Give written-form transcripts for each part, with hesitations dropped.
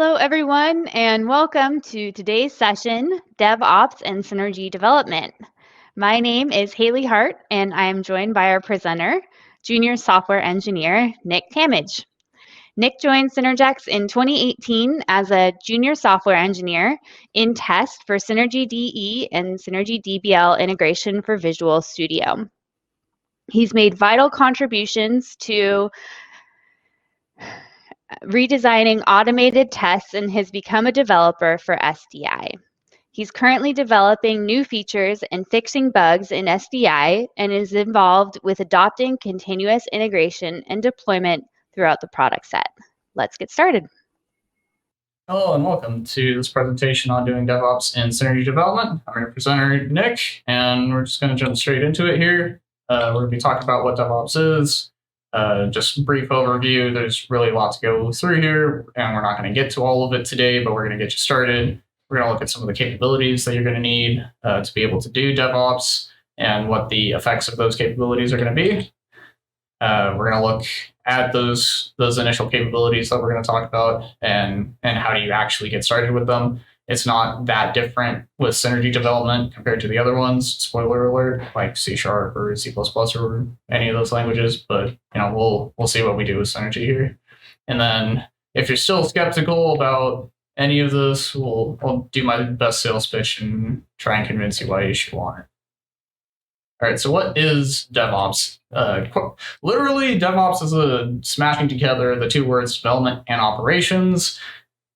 Hello, everyone, and welcome to today's session, DevOps and Synergy Development. My name is Haley Hart, and I am joined by our presenter, Junior Software Engineer, Nick Tammadge. Nick joined Synergex in 2018 as a Junior Software Engineer in test for Synergy DE and Synergy DBL Integration for Visual Studio. He's made vital contributions to redesigning automated tests and has become a developer for SDI. He's currently developing new features and fixing bugs in SDI and is involved with adopting continuous integration and deployment throughout the product set. Let's get started. Hello and welcome to this presentation on doing DevOps and Synergy Development. I'm your presenter, Nick, and we're just going to jump straight into it here. We're going to be talking about what DevOps is. Just a brief overview. There's really a lot to go through here, and we're not going to get to all of it today, but we're going to get you started. We're going to look at some of the capabilities that you're going to need to be able to do DevOps and what the effects of those capabilities are going to be. We're going to look at those initial capabilities that we're going to talk about and how do you actually get started with them. It's not that different with Synergy development compared to the other ones. Spoiler alert, like C# or C++ or any of those languages. But we'll see what we do with Synergy here. And then if you're still skeptical about any of this, I'll do my best sales pitch and try and convince you why you should want it. All right, so what is DevOps? Literally, DevOps is a smashing together the two words development and operations.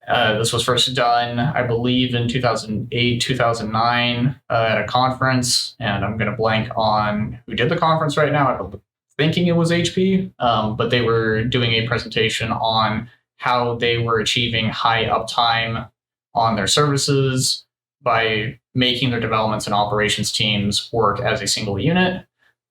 This was first done, I believe, in 2008, 2009 at a conference, and I'm going to blank on who did the conference right now. I'm thinking it was HP, but they were doing a presentation on how they were achieving high uptime on their services by making their developments and operations teams work as a single unit.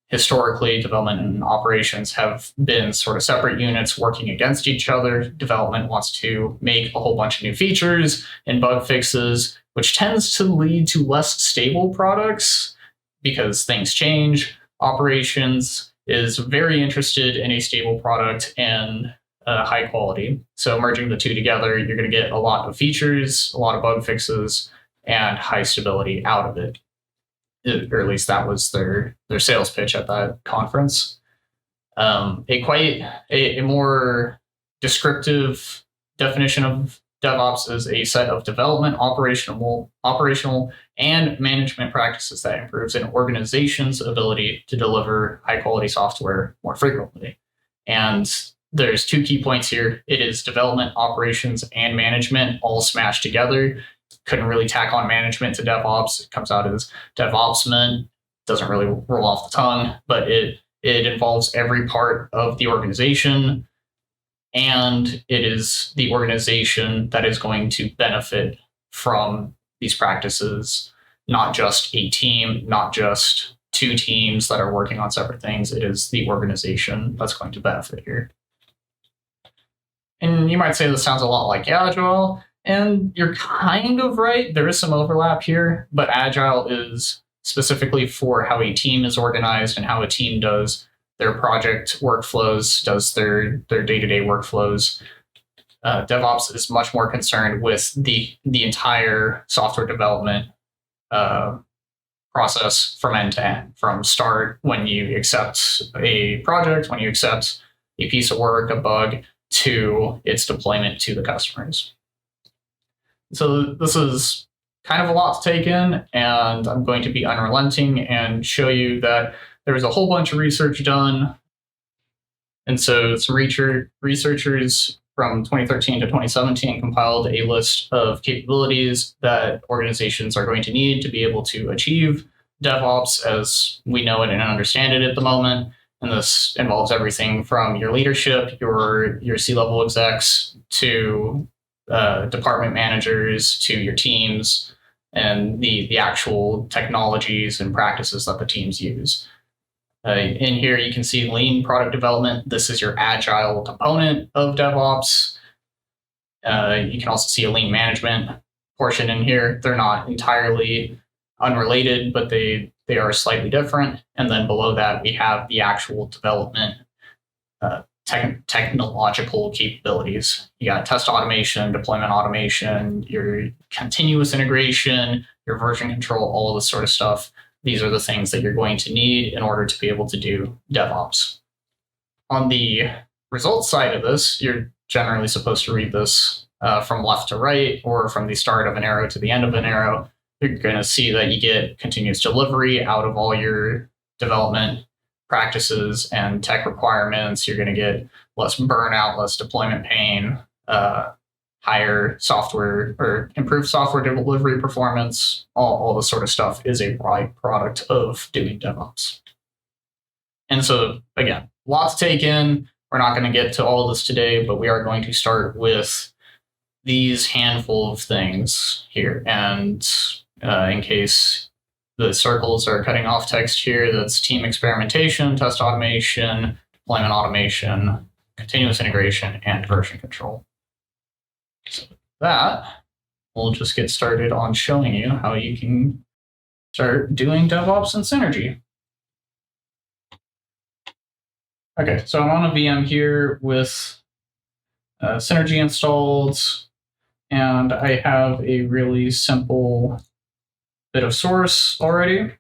Historically, development and operations have been sort of separate units working against each other. Development wants to make a whole bunch of new features and bug fixes, which tends to lead to less stable products because things change. Operations is very interested in a stable product and high quality. So merging the two together, you're going to get a lot of features, a lot of bug fixes, and high stability out of it. Or at least that was their sales pitch at that conference. A more descriptive definition of DevOps is a set of development, operational, and management practices that improves an organization's ability to deliver high-quality software more frequently. And there's two key points here. It is development, operations, and management all smashed together. Couldn't really tack on management to DevOps. It comes out as DevOpsman. Doesn't really roll off the tongue, but it involves every part of the organization, and it is the organization that is going to benefit from these practices, not just a team, not just two teams that are working on separate things. It is the organization that's going to benefit here. And you might say this sounds a lot like Agile. And you're kind of right. There is some overlap here, but Agile is specifically for how a team is organized and how a team does their project workflows, does their day-to-day workflows. DevOps is much more concerned with the entire software development process from end to end, from start when you accept a project, when you accept a piece of work, a bug, to its deployment to the customers. So this is kind of a lot to take in, and I'm going to be unrelenting and show you that there was a whole bunch of research done. And so some researchers from 2013 to 2017 compiled a list of capabilities that organizations are going to need to be able to achieve DevOps as we know it and understand it at the moment. And this involves everything from your leadership, your C-level execs, to department managers, to your teams, and the actual technologies and practices that the teams use. In here, you can see lean product development. This is your agile component of DevOps. You can also see a lean management portion in here. They're not entirely unrelated, but they are slightly different. And then below that, we have the actual development technological capabilities. You got test automation, deployment automation, your continuous integration, your version control, all of this sort of stuff. These are the things that you're going to need in order to be able to do DevOps. On the results side of this, you're generally supposed to read this from left to right or from the start of an arrow to the end of an arrow. You're going to see that you get continuous delivery out of all your development practices and tech requirements. You're going to get less burnout, less deployment pain, higher software or improved software delivery performance. All this sort of stuff is a byproduct of doing DevOps. And so, again, lots to take in. We're not going to get to all of this today, but we are going to start with these handful of things here. And in case the circles are cutting off text here, that's team experimentation, test automation, deployment automation, continuous integration, and version control. So with that, we'll just get started on showing you how you can start doing DevOps in Synergy. Okay, so I'm on a VM here with Synergy installed, and I have a really simple bit of source already.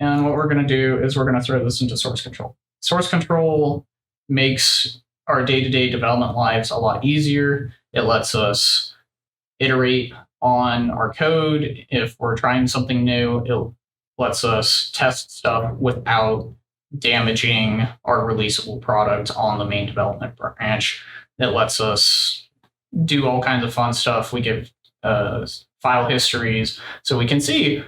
And what we're going to do is we're going to throw this into source control. Source control makes our day-to-day development lives a lot easier. It lets us iterate on our code. If we're trying something new, it lets us test stuff without damaging our releasable product on the main development branch. It lets us do all kinds of fun stuff. We give file histories so we can see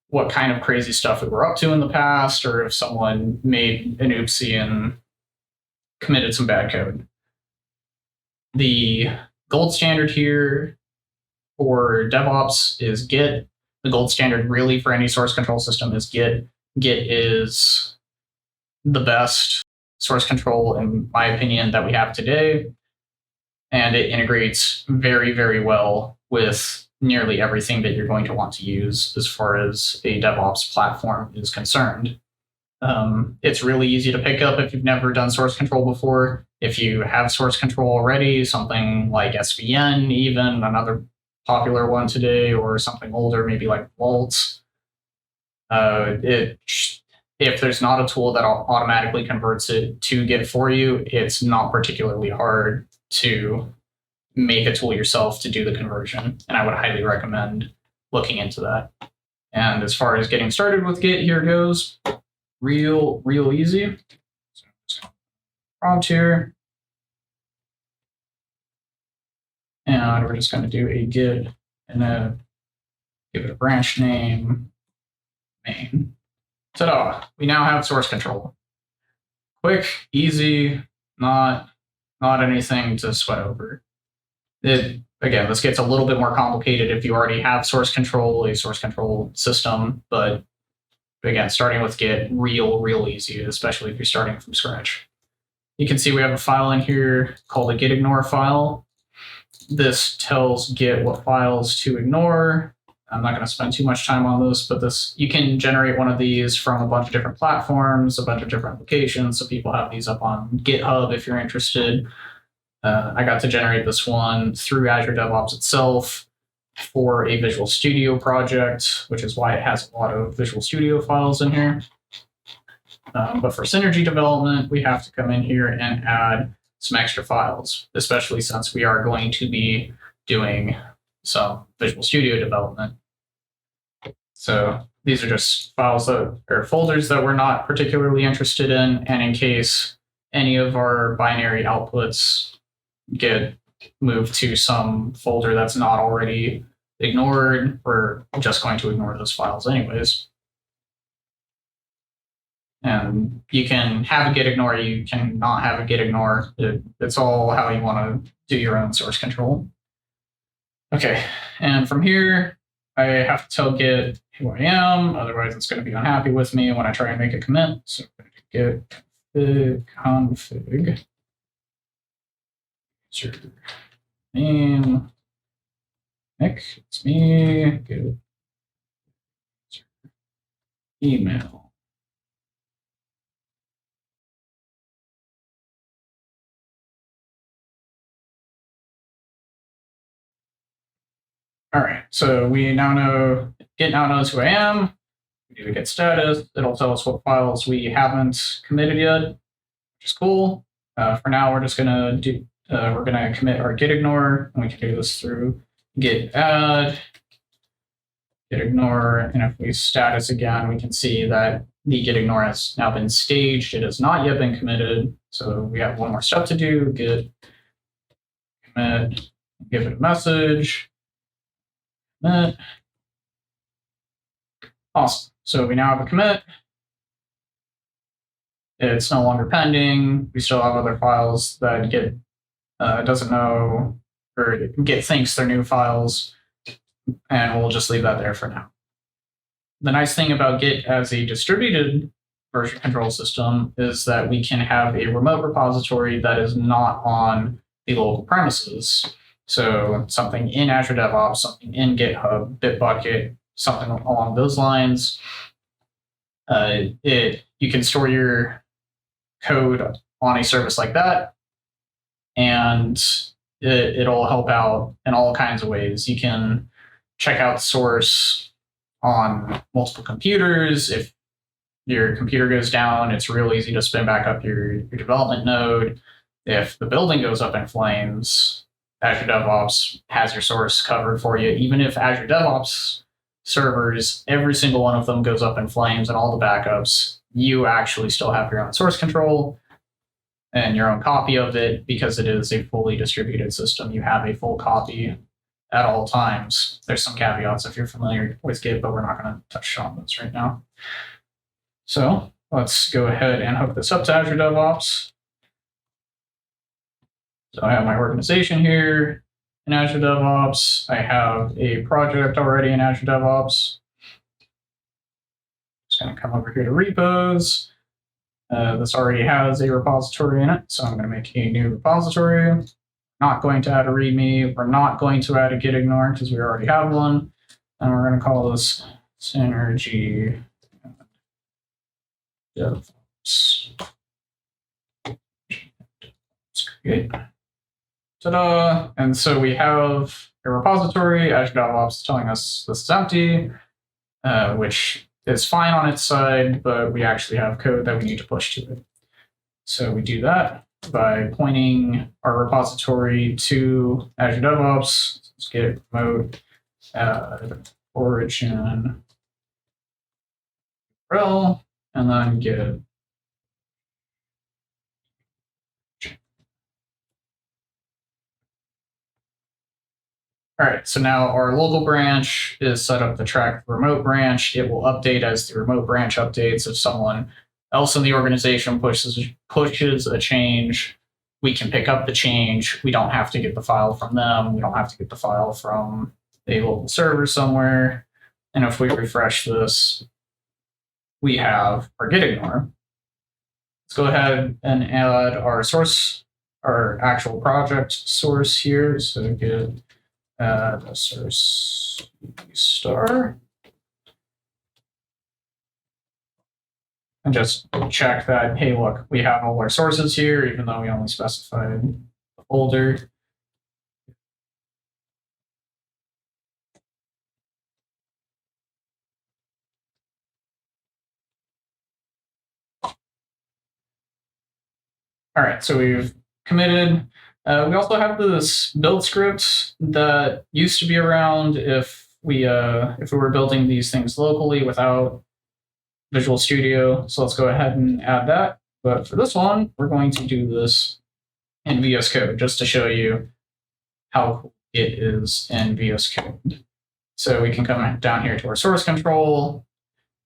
what kind of crazy stuff we were up to in the past, or if someone made an oopsie and committed some bad code. The gold standard here for DevOps is Git. The gold standard really for any source control system is Git. Git is the best source control, in my opinion, that we have today. And it integrates very, very well with nearly everything that you're going to want to use as far as a DevOps platform is concerned. It's really easy to pick up if you've never done source control before. If you have source control already, something like SVN, even another popular one today, or something older, maybe like Vault, if there's not a tool that automatically converts it to Git for you, it's not particularly hard to make a tool yourself to do the conversion. And I would highly recommend looking into that. And as far as getting started with Git, here goes. Real easy. So prompt here. And we're just going to do a Git and then give it a branch name, main. Ta-da! We now have source control. Quick, easy, not anything to sweat over. Again, this gets a little bit more complicated if you already have source control, a source control system, but again, starting with Git, real easy, especially if you're starting from scratch. You can see we have a file in here called a git ignore file. This tells Git what files to ignore. I'm not going to spend too much time on this, but you can generate one of these from a bunch of different platforms, a bunch of different applications. So people have these up on GitHub if you're interested. I got to generate this one through Azure DevOps itself for a Visual Studio project, which is why it has a lot of Visual Studio files in here. But for Synergy development, we have to come in here and add some extra files, especially since we are going to be doing some Visual Studio development. So these are just files or folders that we're not particularly interested in. And in case any of our binary outputs get moved to some folder that's not already ignored, we're just going to ignore those files anyways. And you can have a git ignore, you can not have a git ignore. It's all how you want to do your own source control. Okay, and from here, I have to tell Git who I am, otherwise it's going to be unhappy with me when I try and make a commit. So git config user name, Nick, it's me, git email. All right, so we now know, Git now knows who I am. We do a git status. It'll tell us what files we haven't committed yet, which is cool. For now, we're just gonna do, we're gonna commit our git ignore, and we can do this through git add, git ignore, and if we status again, we can see that the git ignore has now been staged. It has not yet been committed, so we have one more step to do. Git commit, give it a message. Commit. Awesome. So we now have a commit. It's no longer pending. We still have other files that Git doesn't know, or Git thinks they're new files, and we'll just leave that there for now. The nice thing about Git as a distributed version control system is that we can have a remote repository that is not on the local premises. So something in Azure DevOps, something in GitHub, Bitbucket, something along those lines. You can store your code on a service like that, and it'll help out in all kinds of ways. You can check out source on multiple computers. If your computer goes down, it's real easy to spin back up your development node. If the building goes up in flames, Azure DevOps has your source covered for you. Even if Azure DevOps servers, every single one of them goes up in flames and all the backups, you actually still have your own source control and your own copy of it because it is a fully distributed system. You have a full copy at all times. There's some caveats if you're familiar with Git, but we're not going to touch on those right now. So let's go ahead and hook this up to Azure DevOps. So I have my organization here in Azure DevOps. I have a project already in Azure DevOps. Just going to come over here to repos. This already has a repository in it, so I'm going to make a new repository. Not going to add a README. We're not going to add a git ignore because we already have one. And we're going to call this Synergy DevOps. Let's create. Ta-da! And so we have a repository. Azure DevOps is telling us this is empty, which is fine on its side, but we actually have code that we need to push to it. So we do that by pointing our repository to Azure DevOps. Let's get remote origin URL, and then get All right, so now our local branch is set up to track the remote branch. It will update as the remote branch updates. If someone else in the organization pushes a change, we can pick up the change. We don't have to get the file from them. We don't have to get the file from a local server somewhere. And if we refresh this, we have our git ignore. Let's go ahead and add our source, our actual project source here. So git add source star. And just check that, hey, look, we have all our sources here, even though we only specified the folder. All right, so we've committed. We also have this build script that used to be around if we were building these things locally without Visual Studio. So let's go ahead and add that. But for this one, we're going to do this in VS Code just to show you how cool it is in VS Code. So we can come down here to our source control.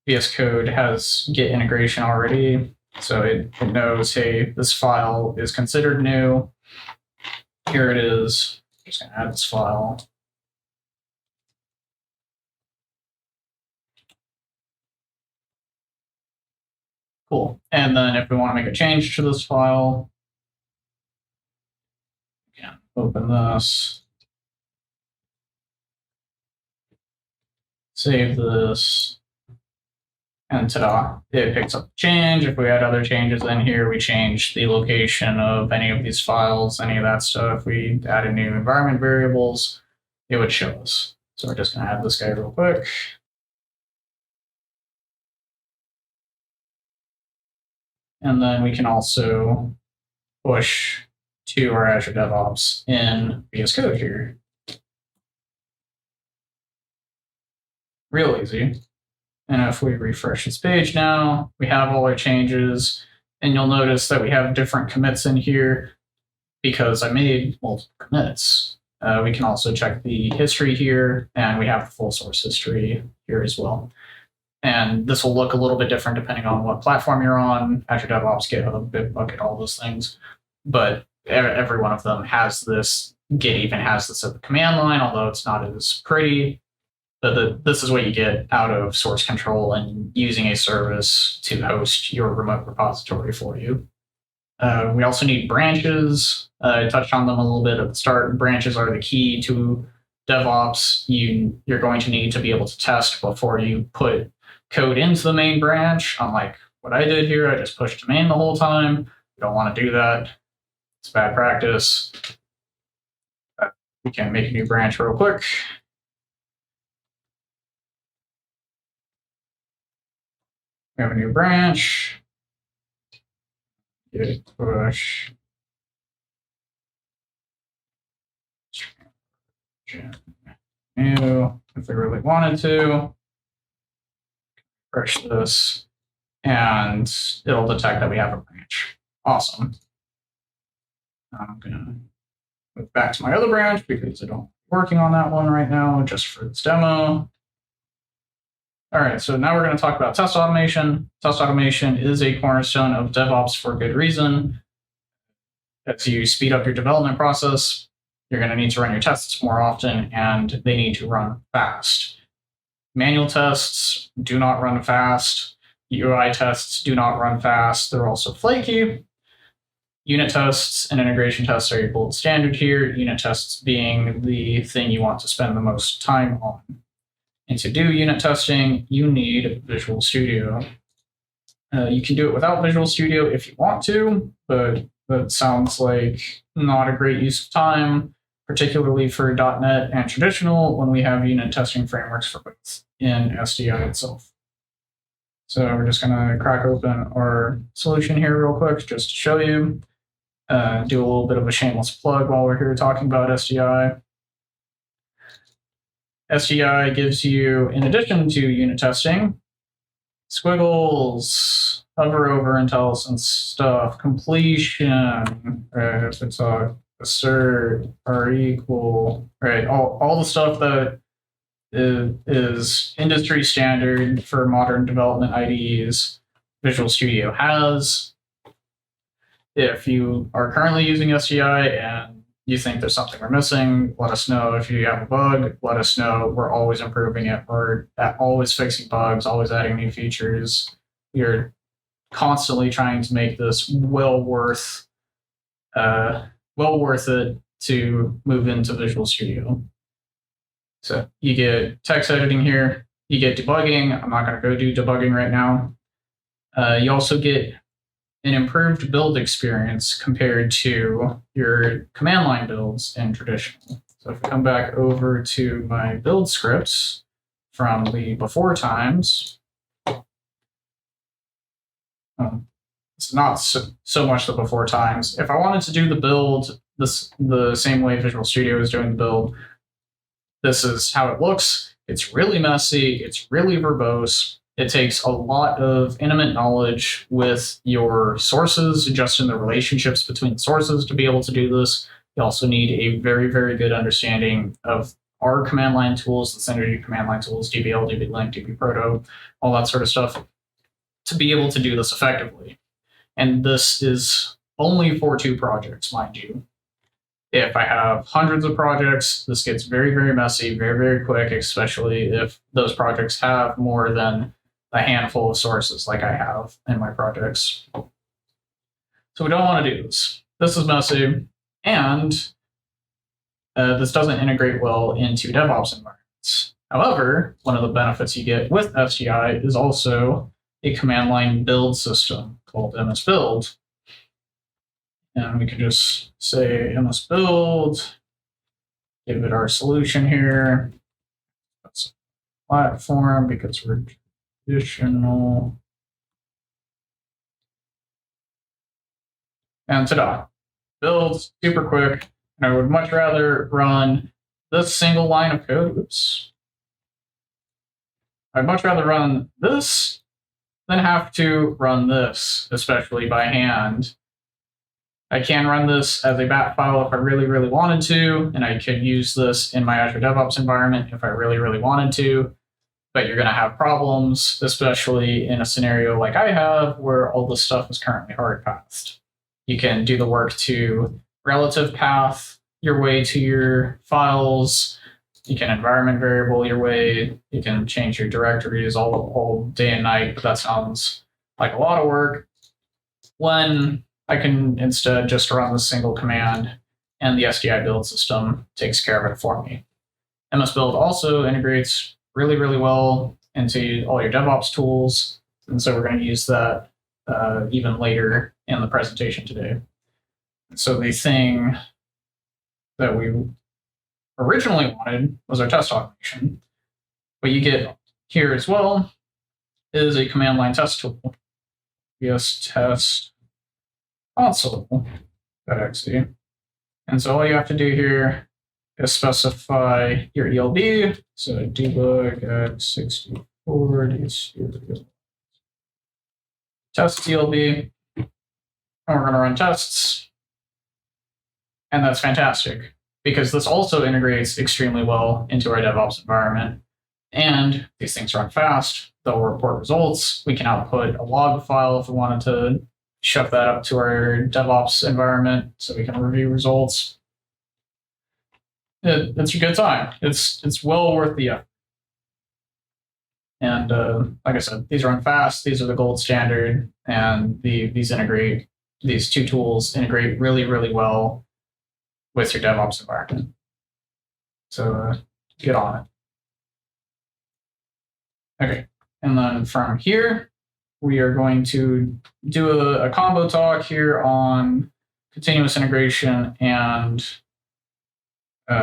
VS Code has Git integration already. So it knows, hey, this file is considered new. Here it is. I'm just going to add this file. Cool. And then if we want to make a change to this file, again, open this, save this, and ta-da, it picks up the change. If we had other changes in here, we change the location of any of these files, any of that stuff. We added new environment variables, it would show us. So we're just going to add this guy real quick. And then we can also push to our Azure DevOps in VS Code here. Real easy. And if we refresh this page now, we have all our changes. And you'll notice that we have different commits in here because I made multiple commits. We can also check the history here, and we have the full source history here as well. And this will look a little bit different depending on what platform you're on, Azure DevOps, GitHub, Bitbucket, all those things. But every one of them has this. Git even has this at the command line, although it's not as pretty. But this is what you get out of source control and using a service to host your remote repository for you. We also need branches. I touched on them a little bit at the start. Branches are the key to DevOps. You're going to need to be able to test before you put code into the main branch. Unlike what I did here, I just pushed to main the whole time. You don't want to do that. It's bad practice. We can make a new branch real quick. We have a new branch. Git push. New, if we really wanted to. Refresh this, and it'll detect that we have a branch. Awesome. I'm going to move back to my other branch because I don't working on that one right now, just for this demo. All right, so now we're going to talk about test automation. Test automation is a cornerstone of DevOps for good reason. As you speed up your development process, you're going to need to run your tests more often, and they need to run fast. Manual tests do not run fast. UI tests do not run fast. They're also flaky. Unit tests and integration tests are your gold standard here, unit tests being the thing you want to spend the most time on. And to do unit testing, you need Visual Studio. You can do it without Visual Studio if you want to, but that sounds like not a great use of time, particularly for .NET and traditional when we have unit testing frameworks for both in SDI itself. So we're just going to crack open our solution here real quick just to show you. Do a little bit of a shameless plug while we're here talking about SDI. SDI gives you, in addition to unit testing, squiggles, hover over and tell us some stuff, completion, right, if it's assert or equal, right, all the stuff that is industry standard for modern development IDEs, Visual Studio has. If you are currently using SDI and you think there's something we're missing, let us know. If you have a bug, let us know. We're always improving it. We're always fixing bugs, always adding new features. We're constantly trying to make this well worth it to move into Visual Studio. So you get text editing here. You get debugging. I'm not going to go do debugging right now. You also get an improved build experience compared to your command line builds in traditional. So if I come back over to my build scripts from the before times, it's not so much the before times. If I wanted to do the build the same way Visual Studio is doing the build, this is how it looks. It's really messy. It's really verbose. It takes a lot of intimate knowledge with your sources, just in the relationships between the sources to be able to do this. You also need a very, very good understanding of our command line tools, the Synergy command line tools, DBL, DBLink, DBProto, all that sort of stuff, to be able to do this effectively. And this is only for 2 projects, mind you. If I have hundreds of projects, this gets very, very messy, very, very quick, especially if those projects have more than a handful of sources like I have in my projects. So we don't want to do this. This is messy, and this doesn't integrate well into DevOps environments. However, one of the benefits you get with SDI is also a command line build system called MS-Build. And we can just say MS-Build, give it our solution here. platform because we're traditional. And ta-da, builds super quick. And I would much rather run this single line of code. Oops. I'd much rather run this than have to run this, especially by hand. I can run this as a bat file if I really, really wanted to, and I could use this in my Azure DevOps environment if I really, really wanted to. But you're going to have problems, especially in a scenario like I have, where all this stuff is currently hard pathed. You can do the work to relative path your way to your files. You can environment variable your way. You can change your directories all day and night, but that sounds like a lot of work when I can instead just run the single command and the SDI build system takes care of it for me. MS Build also integrates really, really well into all your DevOps tools. And so we're going to use that even later in the presentation today. So the thing that we originally wanted was our test automation. What you get here as well is a command line test tool. VS test console.exe. And so all you have to do here is specify your ELB. So debug x64 test ELB. And we're going to run tests. And that's fantastic because this also integrates extremely well into our DevOps environment. And these things run fast. They'll report results. We can output a log file if we wanted to shove that up to our DevOps environment so we can review results. It's a good time. It's well worth the effort. And like I said, these run fast. These are the gold standard, and these two tools integrate really, really well with your DevOps environment. So get on it. Okay, and then from here, we are going to do a combo talk here on continuous integration and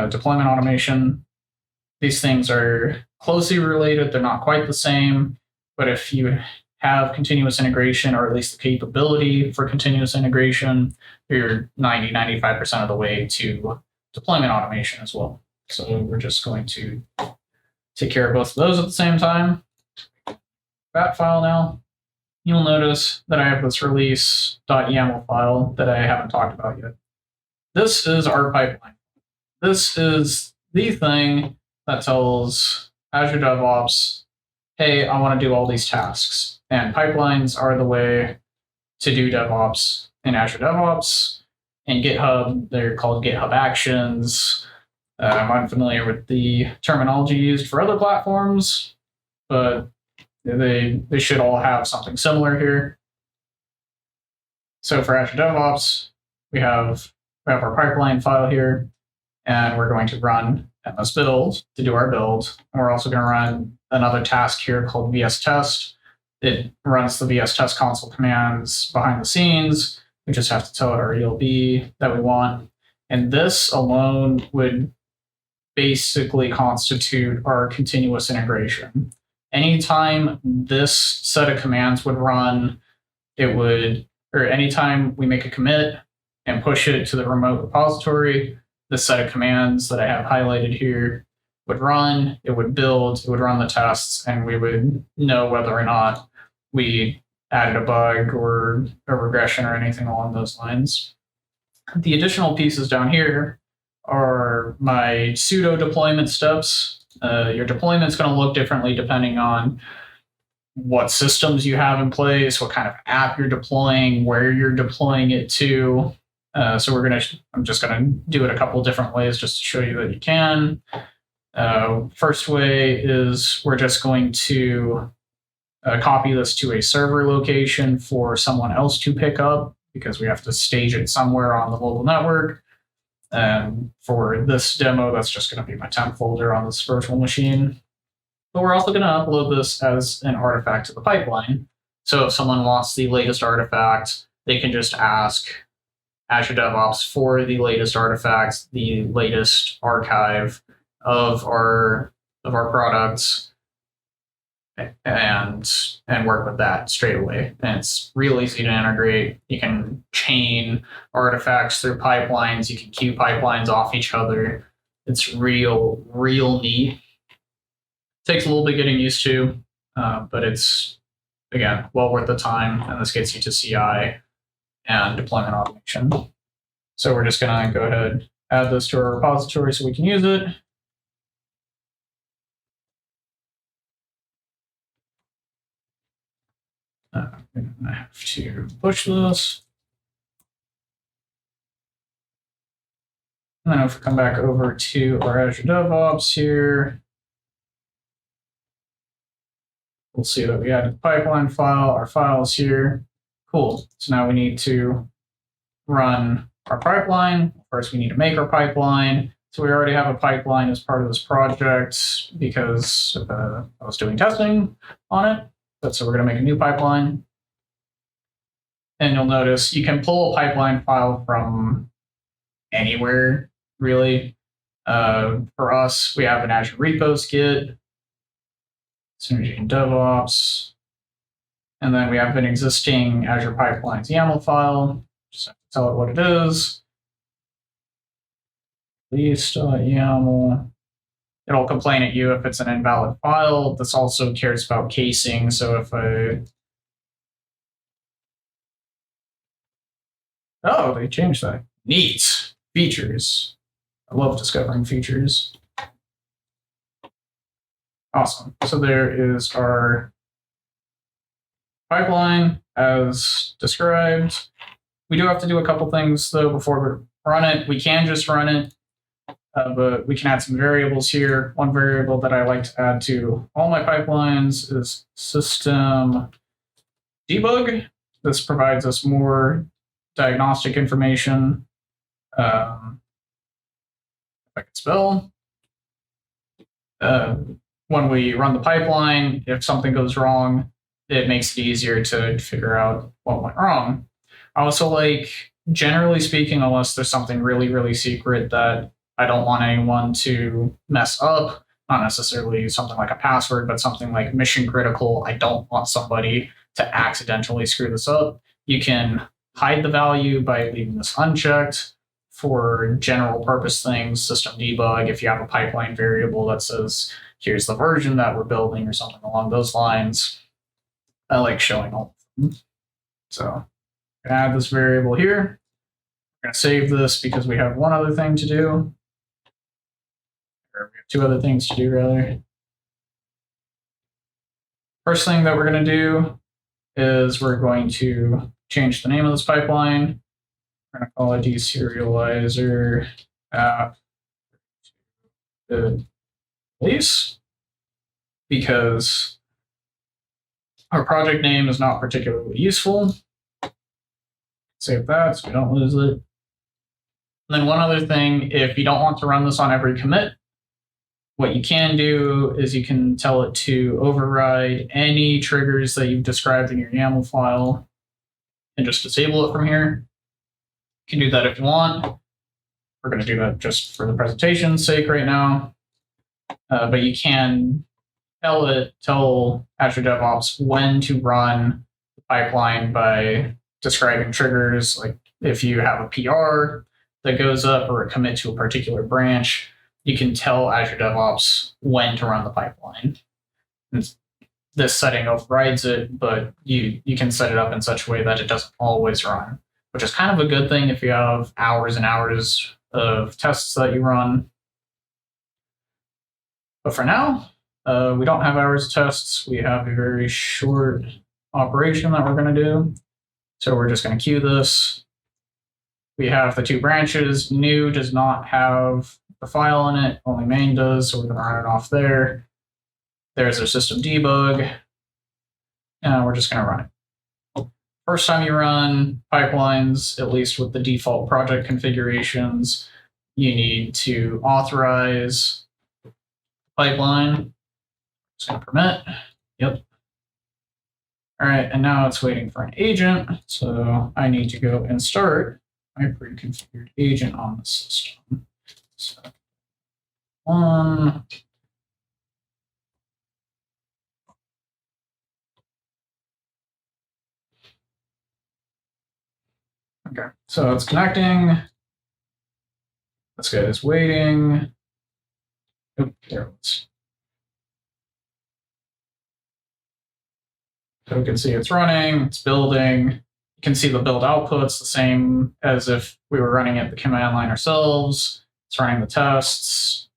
deployment automation. These things are closely related. They're not quite the same, but if you have continuous integration, or at least the capability for continuous integration, you're 90-95% of the way to deployment automation as well. So we're just going to take care of both of those at the same time. That file now, you'll notice that I have this release.yaml file that I haven't talked about yet. This is our pipeline. This is the thing that tells Azure DevOps, hey, I want to do all these tasks. And pipelines are the way to do DevOps in Azure DevOps. In GitHub, they're called GitHub Actions. I'm unfamiliar with the terminology used for other platforms, but they should all have something similar here. So for Azure DevOps, we have our pipeline file here, and we're going to run MS build to do our build. And we're also going to run another task here called VS test. It runs the VS test console commands behind the scenes. We just have to tell it our ELB that we want. And this alone would basically constitute our continuous integration. Anytime this set of commands would run, or anytime we make a commit and push it to the remote repository, the set of commands that I have highlighted here would run, it would build, it would run the tests, and we would know whether or not we added a bug or a regression or anything along those lines. The additional pieces down here are my pseudo deployment steps. Your deployment is going to look differently depending on what systems you have in place, what kind of app you're deploying, where you're deploying it to. So I'm just going to do it a couple different ways just to show you that you can. First way is we're just going to copy this to a server location for someone else to pick up because we have to stage it somewhere on the local network. For this demo, that's just going to be my temp folder on this virtual machine. But we're also going to upload this as an artifact to the pipeline. So if someone wants the latest artifact, they can just ask Azure DevOps for the latest artifacts, the latest archive of our products, and work with that straight away. And it's real easy to integrate. You can chain artifacts through pipelines. You can queue pipelines off each other. It's real neat. Takes a little bit getting used to, but it's, again, well worth the time. And this gets you to CI and deployment automation. So we're just going to go ahead, add this to our repository so we can use it. I have to push this. And then if we come back over to our Azure DevOps here, we'll see that we added the pipeline file. Our file is here. Cool. So now we need to run our pipeline. First, we need to make our pipeline. So we already have a pipeline as part of this project because I was doing testing on it. So we're going to make a new pipeline. And you'll notice you can pull a pipeline file from anywhere, really. For us, we have an Azure repos git, Synergy DevOps, and then we have an existing Azure Pipelines YAML file. Just have to tell it what it is. Release.yaml. It'll complain at you if it's an invalid file. This also cares about casing. So if oh, they changed that. Neat. Features. I love discovering features. Awesome. So there is our pipeline as described. We do have to do a couple things, though, before we run it. We can just run it, but we can add some variables here. One variable that I like to add to all my pipelines is system debug. This provides us more diagnostic information. If I can spell. When we run the pipeline, if something goes wrong, it makes it easier to figure out what went wrong. I also like, generally speaking, unless there's something really secret that I don't want anyone to mess up, not necessarily something like a password, but something like mission critical, I don't want somebody to accidentally screw this up. You can hide the value by leaving this unchecked. For general purpose things, system debug, if you have a pipeline variable that says, here's the version that we're building or something along those lines, I like showing all of them. So I'm going to add this variable here. We're going to save this because we have one other thing to do. Or we have two other things to do, rather. First thing that we're going to do is we're going to change the name of this pipeline. We're going to call it deserializer app release, because our project name is not particularly useful. Save that so we don't lose it. And then one other thing, if you don't want to run this on every commit, what you can do is you can tell it to override any triggers that you've described in your YAML file and just disable it from here. You can do that if you want. We're going to do that just for the presentation's sake right now. But you can tell Azure DevOps when to run the pipeline by describing triggers. Like if you have a PR that goes up or a commit to a particular branch, you can tell Azure DevOps when to run the pipeline. This setting overrides it, but you can set it up in such a way that it doesn't always run, which is kind of a good thing if you have hours and hours of tests that you run. But for now, we don't have hours of tests. We have a very short operation that we're going to do. So we're just going to queue this. We have the two branches. New does not have the file in it, only main does, so we're going to run it off there. There's our system debug, and we're just going to run it. First time you run pipelines, at least with the default project configurations, you need to authorize pipeline. Just going to permit. Yep. All right, and now it's waiting for an agent, so I need to go and start my pre-configured agent on the system. So one. Okay, so it's connecting. This guy is waiting. Oh, there it is. So we can see it's running, it's building. You can see the build outputs the same as if we were running it the command line ourselves. It's running the tests.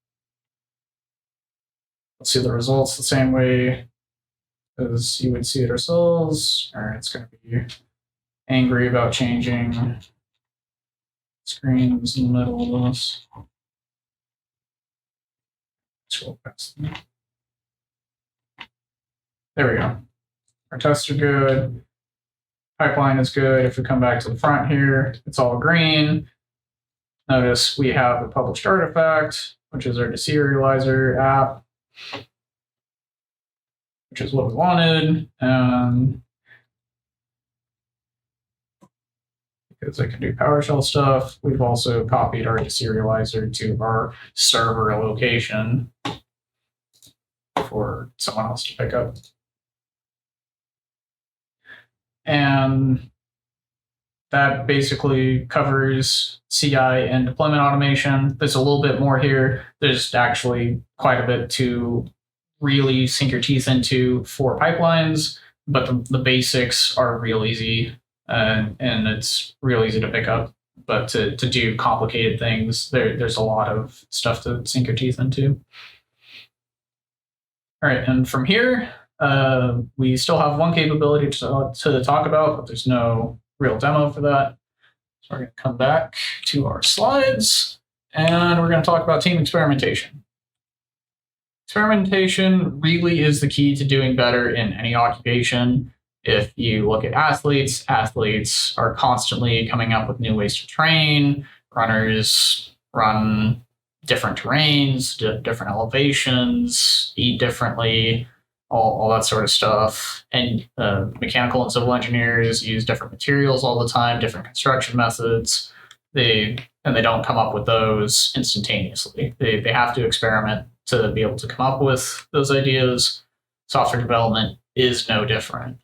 Let's see the results the same way as you would see it ourselves. Or it's going to be angry about changing screens in the middle of this. Scroll past them. There we go. Our tests are good. Pipeline is good. If we come back to the front here, it's all green. Notice we have a published artifact, which is our deserializer app, which is what we wanted. And because I can do PowerShell stuff, we've also copied our deserializer to our server location for someone else to pick up. And that basically covers CI and deployment automation. There's a little bit more here. There's actually quite a bit to really sink your teeth into for pipelines, but the basics are real easy, and it's real easy to pick up. But to do complicated things, there's a lot of stuff to sink your teeth into. All right, and from here, we still have one capability to talk about, but there's no real demo for that. So we're going to come back to our slides, and we're going to talk about team experimentation. Experimentation really is the key to doing better in any occupation. If you look at athletes, athletes are constantly coming up with new ways to train. Runners run different terrains, different elevations, eat differently, all that sort of stuff. And mechanical and civil engineers use different materials all the time, different construction methods. They don't come up with those instantaneously. They have to experiment to be able to come up with those ideas. Software development is no different.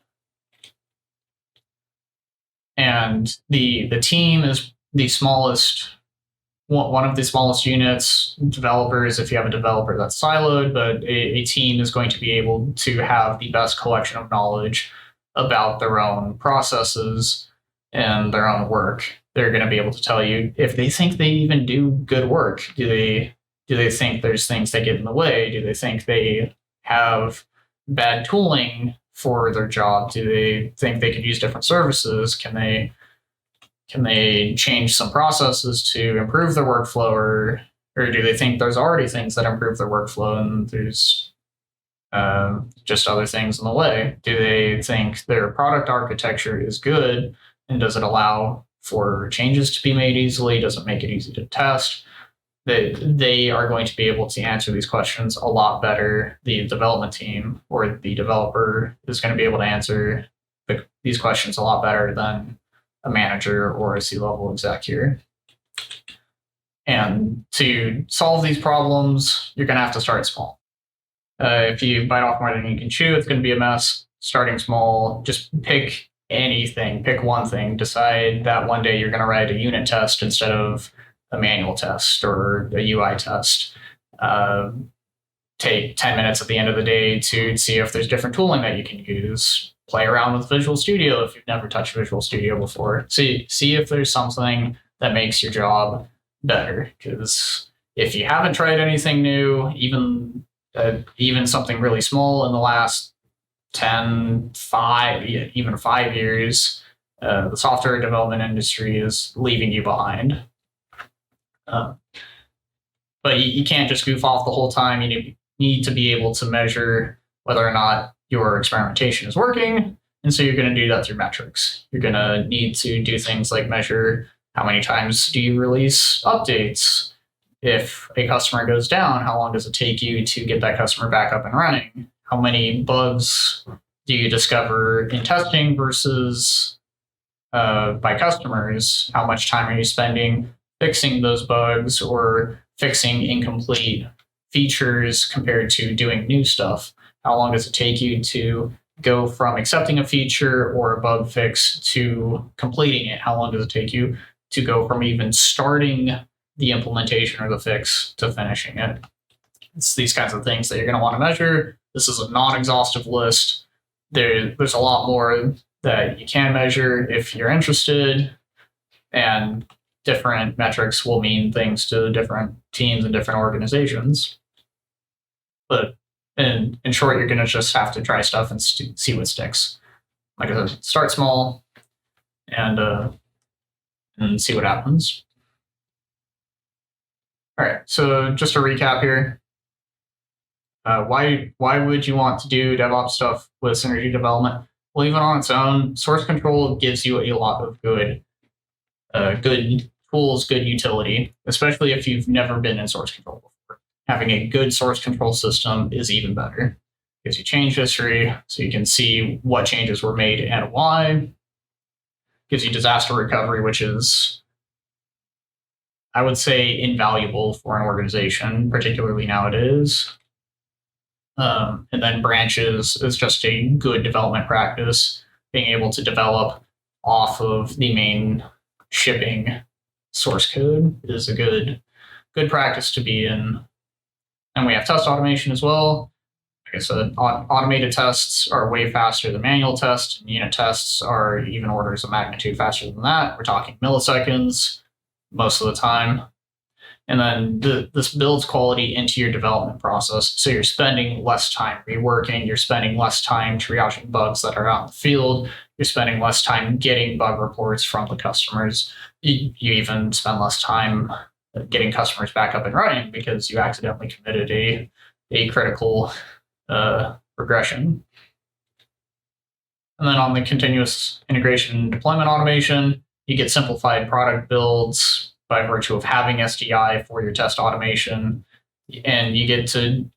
And the team is the smallest, one of the smallest units. Developers, if you have a developer that's siloed, but a team is going to be able to have the best collection of knowledge about their own processes and their own work. They're going to be able to tell you if they think they even do good work. Do they think there's things that get in the way? Do they think they have bad tooling for their job? Do they think they could use different services? Can they change some processes to improve their workflow, or do they think there's already things that improve their workflow and there's just other things in the way? Do they think their product architecture is good, and does it allow for changes to be made easily? Does it make it easy to test? They are going to be able to answer these questions a lot better. The development team or the developer is going to be able to answer these questions a lot better than a manager or a C-level exec here. And to solve these problems, you're going to have to start small. If you bite off more than you can chew, it's going to be a mess. Starting small, just pick anything, pick one thing. Decide that one day you're going to write a unit test instead of a manual test or a UI test. Take 10 minutes at the end of the day to see if there's different tooling that you can use. Play around with Visual Studio if you've never touched Visual Studio before. See if there's something that makes your job better. Because if you haven't tried anything new, even something really small in the last 10, 5 years, the software development industry is leaving you behind. But you can't just goof off the whole time. You need to be able to measure whether or not your experimentation is working. And so you're going to do that through metrics. You're going to need to do things like measure how many times do you release updates. If a customer goes down, how long does it take you to get that customer back up and running? How many bugs do you discover in testing versus by customers? How much time are you spending fixing those bugs or fixing incomplete features compared to doing new stuff? How long does it take you to go from accepting a feature or a bug fix to completing it? How long does it take you to go from even starting the implementation or the fix to finishing it? It's these kinds of things that you're going to want to measure. This is a non-exhaustive list. There's a lot more that you can measure if you're interested, and different metrics will mean things to different teams and different organizations. But in short, you're going to just have to try stuff and see what sticks. Like I said, start small and see what happens. All right, so just to recap here, why would you want to do DevOps stuff with Synergy development? Well, even on its own, source control gives you a lot of good tools, good utility, especially if you've never been in source control before. Having a good source control system is even better. It gives you change history, so you can see what changes were made and why. It gives you disaster recovery, which is, I would say, invaluable for an organization, particularly nowadays. And then branches is just a good development practice. Being able to develop off of the main shipping source code is a good practice to be in. And we have test automation as well. Like I said, automated tests are way faster than manual tests. And unit tests are even orders of magnitude faster than that. We're talking milliseconds most of the time. And then this builds quality into your development process. So you're spending less time reworking, you're spending less time triaging bugs that are out in the field, you're spending less time getting bug reports from the customers. You even spend less time getting customers back up and running because you accidentally committed a critical regression. And then on the continuous integration deployment automation, you get simplified product builds by virtue of having SDI for your test automation, and you get to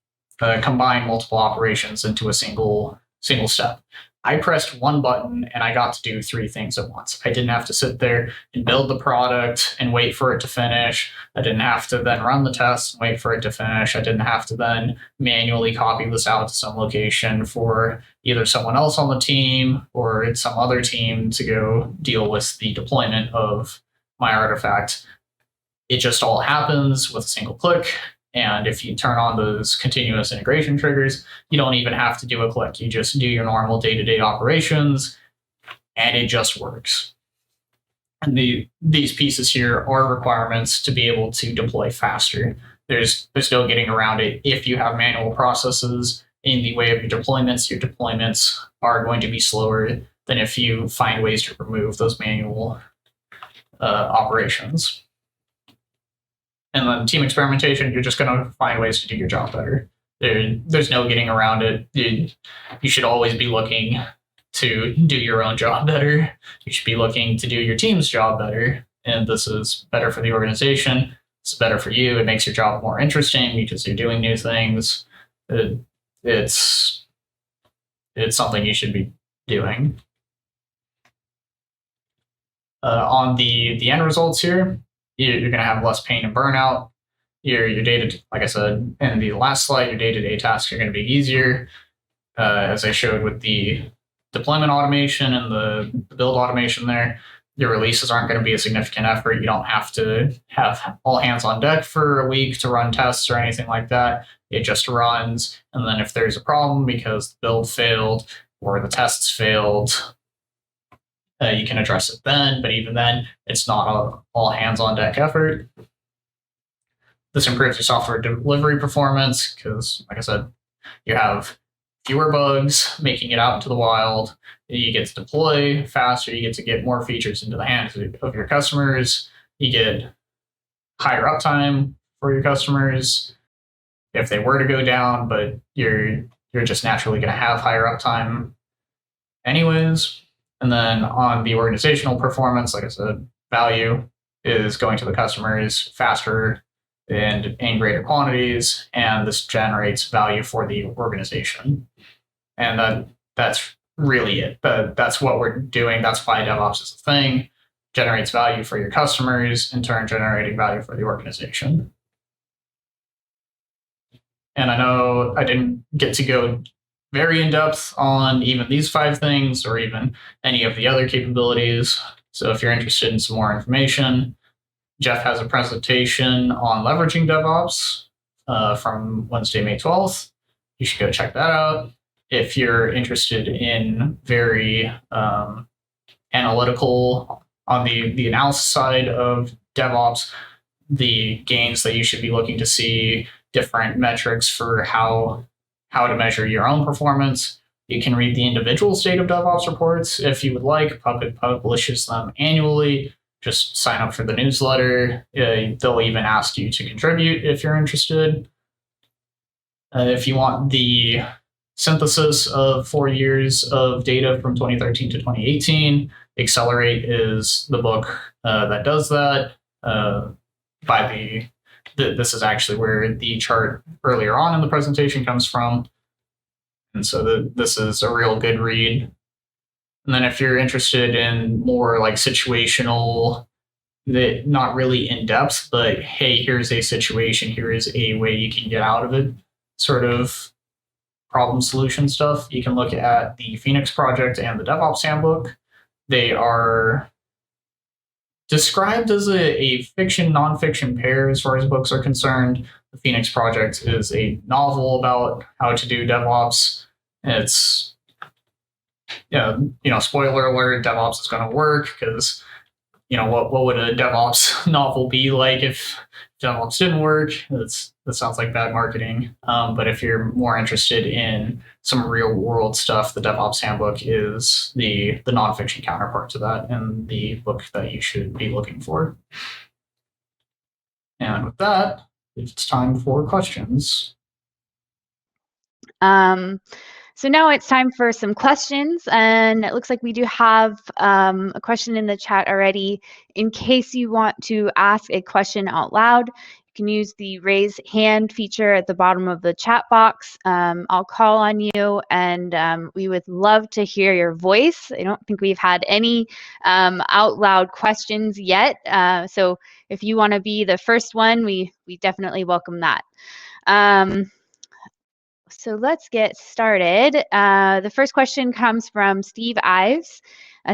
combine multiple operations into a single step. I pressed one button and I got to do 3 things at once. I didn't have to sit there and build the product and wait for it to finish. I didn't have to then run the tests and wait for it to finish. I didn't have to then manually copy this out to some location for either someone else on the team or some other team to go deal with the deployment of my artifact. It just all happens with a single click. And if you turn on those continuous integration triggers, you don't even have to do a click. You just do your normal day-to-day operations, and it just works. And these pieces here are requirements to be able to deploy faster. There's no getting around it. If you have manual processes in the way of your deployments are going to be slower than if you find ways to remove those manual operations. And then team experimentation, you're just going to find ways to do your job better. There's no getting around it. You should always be looking to do your own job better. You should be looking to do your team's job better. And this is better for the organization. It's better for you. It makes your job more interesting because you're doing new things. It's something you should be doing. On the end results here, you're going to have less pain and burnout. Your data, like I said in the last slide, your day-to-day tasks are going to be easier. As I showed with the deployment automation and the build automation there, your releases aren't going to be a significant effort. You don't have to have all hands on deck for a week to run tests or anything like that. It just runs. And then if there's a problem because the build failed or the tests failed, you can address it then, but even then, it's not a all hands on deck effort. This improves your software delivery performance because, like I said, you have fewer bugs making it out into the wild. You get to deploy faster. You get to get more features into the hands of your customers. You get higher uptime for your customers if they were to go down, but you're just naturally going to have higher uptime anyways. And then on the organizational performance, like I said, value is going to the customers faster and in greater quantities, and this generates value for the organization. And that's really it. That's what we're doing. That's why DevOps is a thing. Generates value for your customers, in turn generating value for the organization. And I know I didn't get to go very in depth on even these 5 things or even any of the other capabilities. So if you're interested in some more information, Jeff has a presentation on leveraging DevOps from Wednesday, May 12th. You should go check that out. If you're interested in very analytical on the analysis side of DevOps, the gains that you should be looking to see, different metrics for how to measure your own performance. You can read the individual state of DevOps reports if you would like. Puppet publishes them annually. Just sign up for the newsletter. They'll even ask you to contribute if you're interested. If you want the synthesis of 4 years of data from 2013 to 2018, Accelerate is the book that does that. This is actually where the chart earlier on in the presentation comes from. And so this is a real good read. And then if you're interested in more like situational, not really in depth, but hey, here's a situation, here is a way you can get out of it, sort of problem solution stuff, you can look at the Phoenix project and the DevOps handbook. They are described as a fiction, nonfiction pair as far as books are concerned. The Phoenix project is a novel about how to do DevOps. It's, spoiler alert, DevOps is going to work because, what would a DevOps novel be like if DevOps didn't work? That sounds like bad marketing. But if you're more interested in some real world stuff, the DevOps handbook is the nonfiction counterpart to that and the book that you should be looking for. And with that, it's time for questions. So now it's time for some questions, and it looks like we do have a question in the chat already. In case you want to ask a question out loud, you can use the raise hand feature at the bottom of the chat box. I'll call on you, and we would love to hear your voice. I don't think we've had any out loud questions yet, so if you want to be the first one, we definitely welcome that. So let's get started. The first question comes from Steve Ives.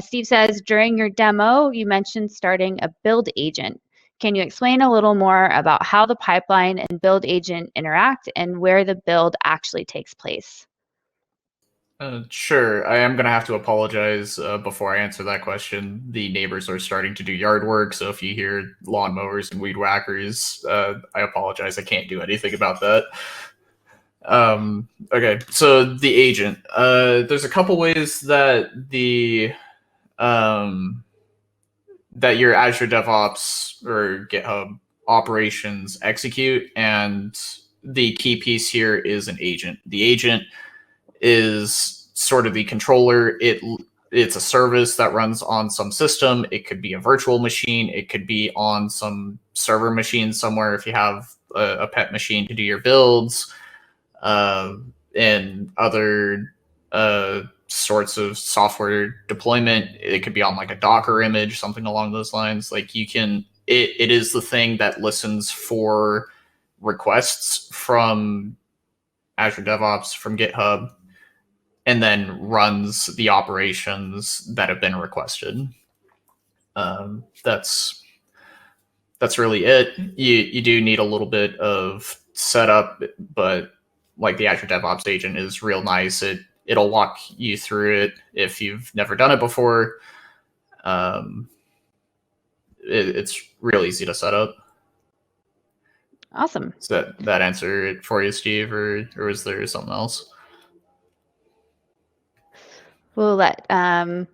Steve says, during your demo, you mentioned starting a build agent. Can you explain a little more about how the pipeline and build agent interact and where the build actually takes place? Sure. I am going to have to apologize before I answer that question. The neighbors are starting to do yard work, so if you hear lawnmowers and weed whackers, I apologize. I can't do anything about that. Okay, so the agent. There's a couple ways that that your Azure DevOps or GitHub operations execute, and the key piece here is an agent. The agent is sort of the controller. It's a service that runs on some system. It could be a virtual machine. It could be on some server machine somewhere if you have a pet machine to do your builds. And other sorts of software deployment. It could be on like a Docker image, something along those lines. Like you can, it is the thing that listens for requests from Azure DevOps, from GitHub, and then runs the operations that have been requested. That's really it. You do need a little bit of setup, but like the Azure DevOps agent is real nice. It'll walk you through it if you've never done it before. It's real easy to set up. Awesome. Does that answer it for you, Steve, or is there something else? We'll let him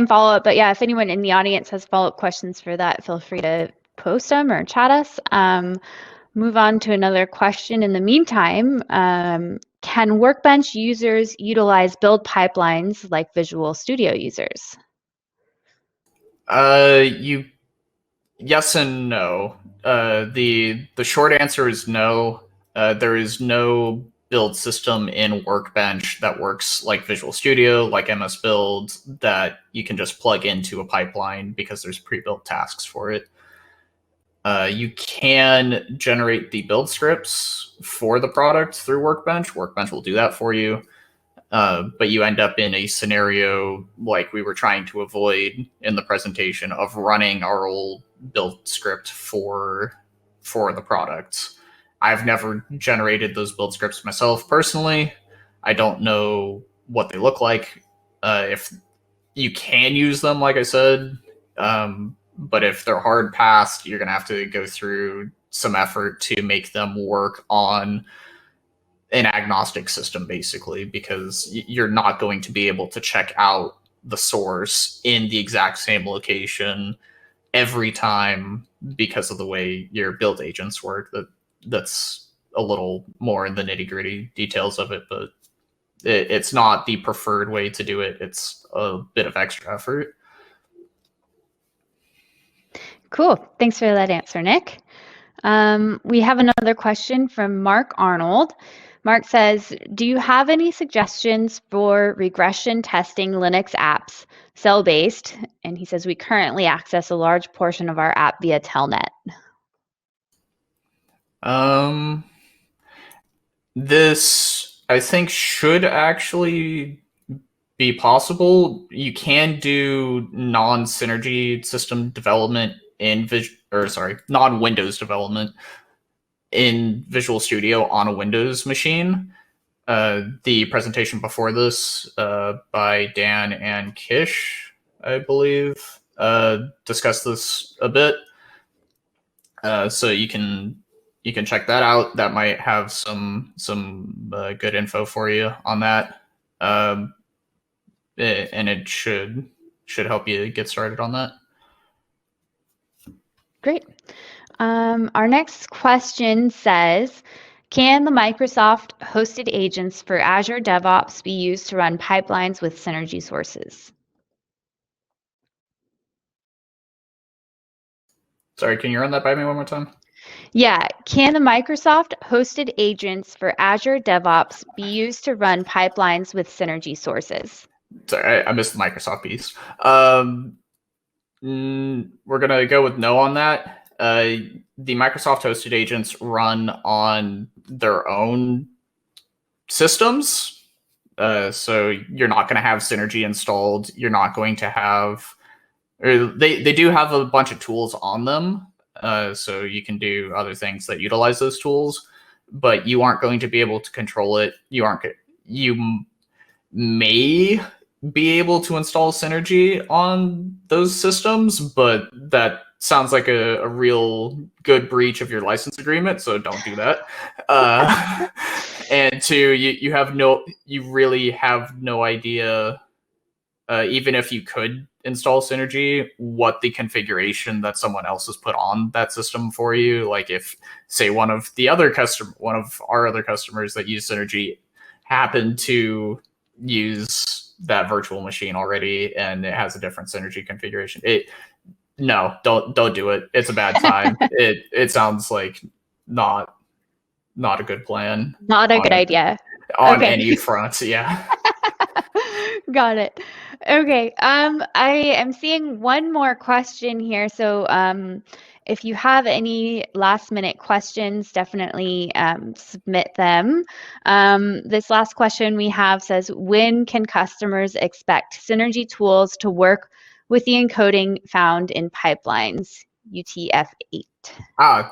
follow up. But yeah, if anyone in the audience has follow-up questions for that, feel free to post them or chat us. Move on to another question. In the meantime, can Workbench users utilize build pipelines like Visual Studio users? Yes and no. The short answer is no. There is no build system in Workbench that works like Visual Studio, like MS Build, that you can just plug into a pipeline because there's pre-built tasks for it. You can generate the build scripts for the product through Workbench. Workbench will do that for you. But you end up in a scenario like we were trying to avoid in the presentation of running our old build script for the product. I've never generated those build scripts myself personally. I don't know what they look like. If you can use them, like I said, but if they're hard passed, you're going to have to go through some effort to make them work on an agnostic system, basically, because you're not going to be able to check out the source in the exact same location every time because of the way your build agents work. That's a little more in the nitty-gritty details of it, but it's not the preferred way to do it. It's a bit of extra effort. Cool. Thanks for that answer, Nick. We have another question from Mark Arnold. Mark says, do you have any suggestions for regression testing Linux apps, cell-based? And he says, we currently access a large portion of our app via Telnet. This, I think, should actually be possible. You can do non-Synergy system development in non-Windows development in Visual Studio on a Windows machine. The presentation before this by Dan and Kish, I believe, discussed this a bit. So you can check that out. That might have some good info for you on that. And it should help you get started on that. Great. Our next question says, can the Microsoft hosted agents for Azure DevOps be used to run pipelines with Synergy sources? Sorry, can you run that by me one more time? Yeah, can the Microsoft hosted agents for Azure DevOps be used to run pipelines with Synergy sources? Sorry, I missed the Microsoft piece. We're going to go with no on that. The Microsoft hosted agents run on their own systems. So you're not going to have Synergy installed. You're not going to have, or they do have a bunch of tools on them. So you can do other things that utilize those tools, but you aren't going to be able to control it. You may be able to install Synergy on those systems, but that sounds like a real good breach of your license agreement, so don't do that. And two, you really have no idea, even if you could install Synergy, what the configuration that someone else has put on that system for you. Like if, say, one of our other customers that use Synergy happened to use that virtual machine already and it has a different Synergy configuration, no, don't do it. It's a bad time. It sounds like not a good plan. Not a good idea. On any front, yeah. Got it. Okay. I am seeing one more question here. So if you have any last minute questions, definitely submit them. This last question we have says, when can customers expect Synergy tools to work with the encoding found in pipelines, UTF-8?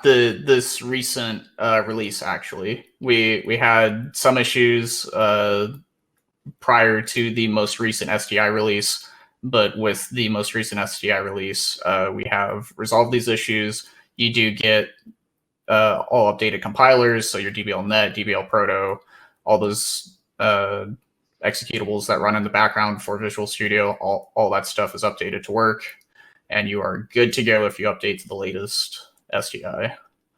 This recent release, actually. We had some issues prior to the most recent SDI release, but with the most recent SDI release, we have resolved these issues. You do get all updated compilers, so your DBL Net, DBL Proto, all those executables that run in the background for Visual Studio, all that stuff is updated to work, and you are good to go if you update to the latest SDI.